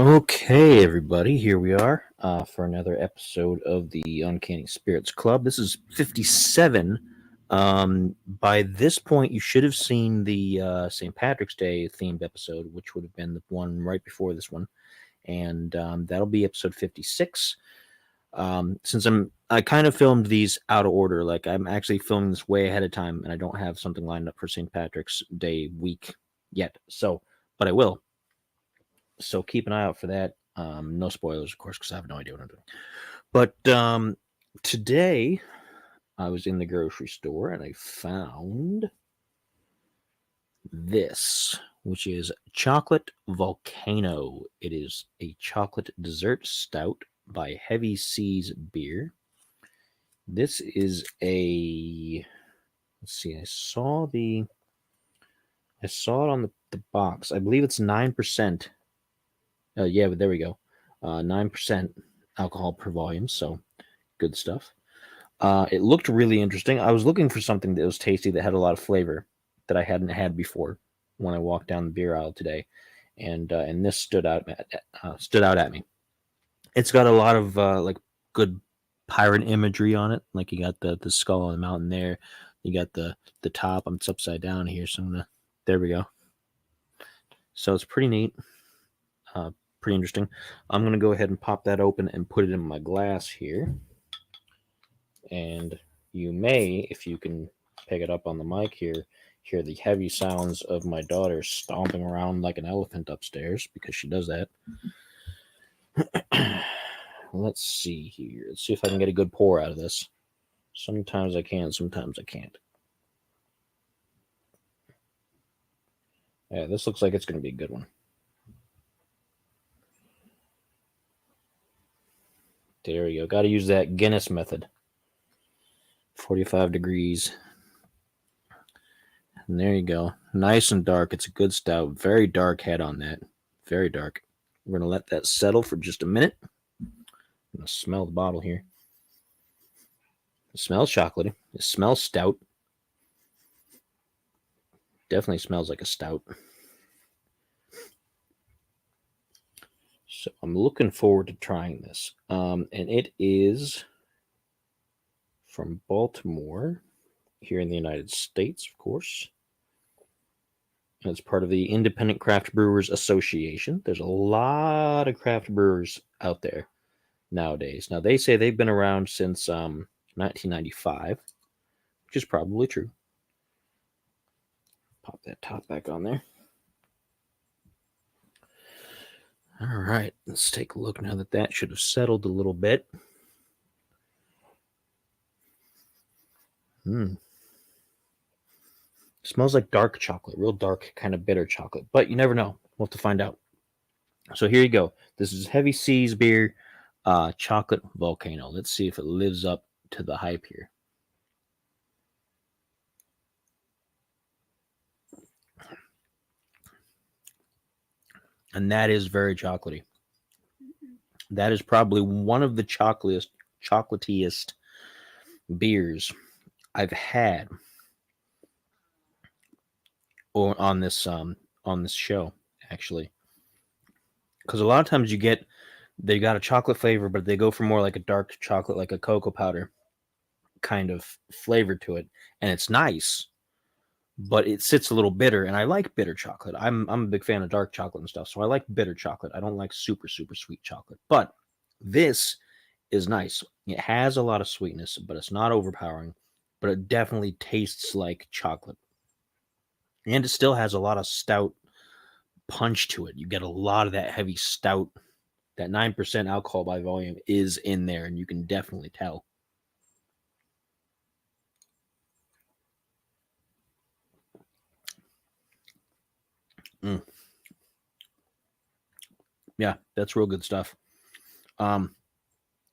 Okay, everybody, here we are for another episode of the Uncanny Spirits Club. This is 57. By this point, you should have seen the St. Patrick's Day themed episode, which would have been the one right before this one, and that'll be episode 56. Since I kind of filmed these out of order, like I'm actually filming this way ahead of time, and I don't have something lined up for St. Patrick's Day week yet. But I will. So keep an eye out for that. No spoilers, of course, because I have no idea what I'm doing. But today, I was in the grocery store and I found this, which is Chocolate Volcano. It is a chocolate dessert stout by Heavy Seas Beer. This is a. Let's see. I saw it on the box. I believe it's 9%. Yeah, but there we go. 9% alcohol per volume, so good stuff. It looked really interesting. I was looking for something that was tasty that had a lot of flavor that I hadn't had before when I walked down the beer aisle today, and this stood out at me. It's got a lot of like good pirate imagery on it. Like you got the skull on the mountain there. You got the top. It's upside down here, so there we go. So it's pretty neat. Pretty interesting. I'm going to go ahead and pop that open and put it in my glass here. And you may, if you can pick it up on the mic here, hear the heavy sounds of my daughter stomping around like an elephant upstairs because she does that. Let's see here. Let's see if I can get a good pour out of this. Sometimes I can, sometimes I can't. Yeah, this looks like it's going to be a good one. There we go. Got to use that Guinness method. 45 degrees. And there you go. Nice and dark. It's a good stout. Very dark head on that. Very dark. We're going to let that settle for just a minute. I'm going to smell the bottle here. It smells chocolatey. It smells stout. Definitely smells like a stout. So I'm looking forward to trying this. And it is from Baltimore, here in the United States, of course. And it's part of the Independent Craft Brewers Association. There's a lot of craft brewers out there nowadays. Now, they say they've been around since 1995, which is probably true. Pop that top back on there. All right, let's take a look now that should have settled a little bit. Smells like dark chocolate, real dark, kind of bitter chocolate, but you never know. We'll have to find out. So here you go. This is Heavy Seas Beer, Chocolate Volcano. Let's see if it lives up to the hype here. And that is very chocolatey. That is probably one of the chocolatiest beers I've had on this show, actually. Because a lot of times they got a chocolate flavor, but they go for more like a dark chocolate, like a cocoa powder kind of flavor to it, and it's nice. But it sits a little bitter, and I like bitter chocolate. I'm a big fan of dark chocolate and stuff, so I like bitter chocolate. I don't like super, super sweet chocolate. But this is nice. It has a lot of sweetness, but it's not overpowering, but it definitely tastes like chocolate. And it still has a lot of stout punch to it. You get a lot of that heavy stout. That 9% alcohol by volume is in there, and you can definitely tell. Yeah, that's real good stuff.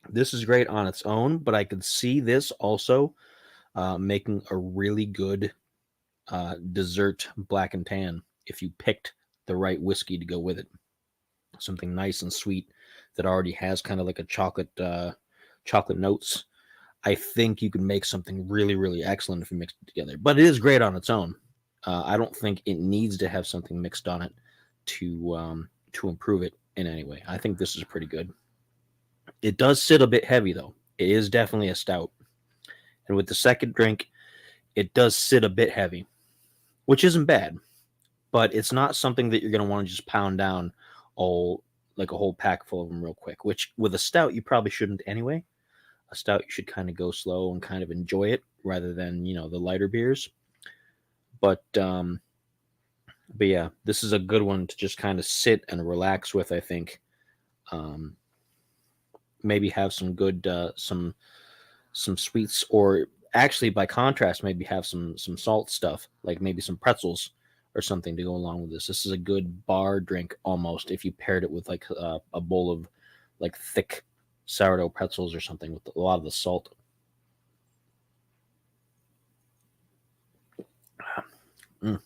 This is great on its own, but I could see this also making a really good dessert black and tan if you picked the right whiskey to go with it. Something nice and sweet that already has kind of like a chocolate notes. I think you can make something really, really excellent if you mix it together. But it is great on its own. I don't think it needs to have something mixed on it to improve it. in any way. I think this is pretty good. It does sit a bit heavy, though. It is definitely a stout. And with the second drink, it does sit a bit heavy, which isn't bad, but it's not something that you're going to want to just pound down all like a whole pack full of them real quick, which with a stout, you probably shouldn't anyway. A stout, you should kind of go slow and kind of enjoy it rather than, the lighter beers. But yeah, this is a good one to just kind of sit and relax with, I think. Um, Maybe have some good some sweets, or actually by contrast maybe have some salt stuff, like maybe some pretzels or something to go along with this. This is a good bar drink almost if you paired it with like a bowl of like thick sourdough pretzels or something with a lot of the salt. Mm.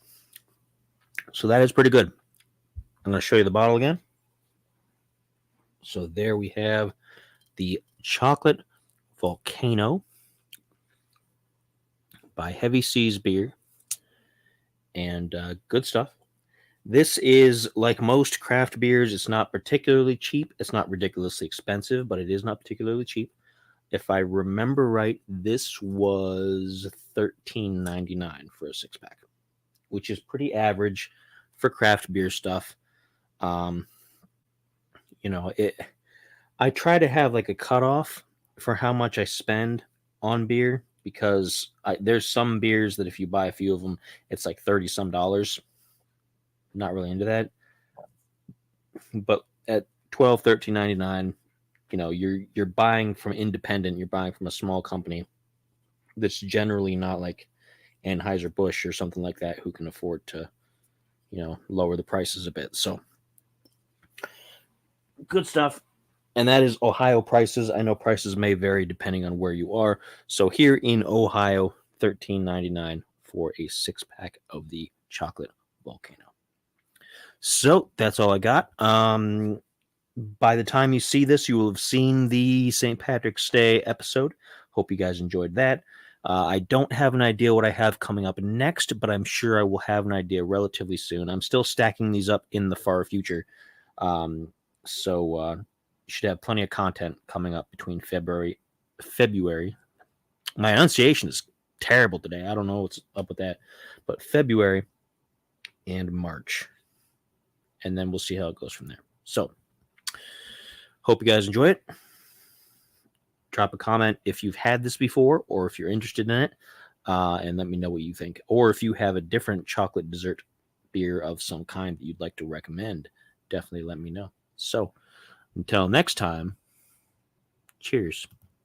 So that is pretty good. I'm going to show you the bottle again. So there we have the chocolate Volcano by Heavy Seas Beer, and good stuff. This is like most craft beers. It's not particularly cheap. It's not ridiculously expensive, but it is not particularly cheap. If I remember right, this was $13.99 for a 6-pack, which is pretty average for craft beer stuff. Um, it. I try to have like a cutoff for how much I spend on beer, because there's some beers that if you buy a few of them, it's like 30 some dollars. Not really into that, but at 12, 13.99, you're buying from independent. You're buying from a small company that's generally not like Anheuser-Busch or something like that, who can afford to lower the prices a bit. So good stuff. And that is Ohio prices. I know prices may vary depending on where you are. So here in Ohio, $13.99 for a 6-pack of the chocolate Volcano. So that's all I got. By the time you see this, you will have seen the St. Patrick's Day episode. Hope you guys enjoyed that. I don't have an idea what I have coming up next, but I'm sure I will have an idea relatively soon. I'm still stacking these up in the far future. So you should have plenty of content coming up between February. My enunciation is terrible today. I don't know what's up with that, but February and March, and then we'll see how it goes from there. So hope you guys enjoy it. Drop a comment if you've had this before or if you're interested in it, and let me know what you think. Or if you have a different chocolate dessert beer of some kind that you'd like to recommend, definitely let me know. So until next time, cheers.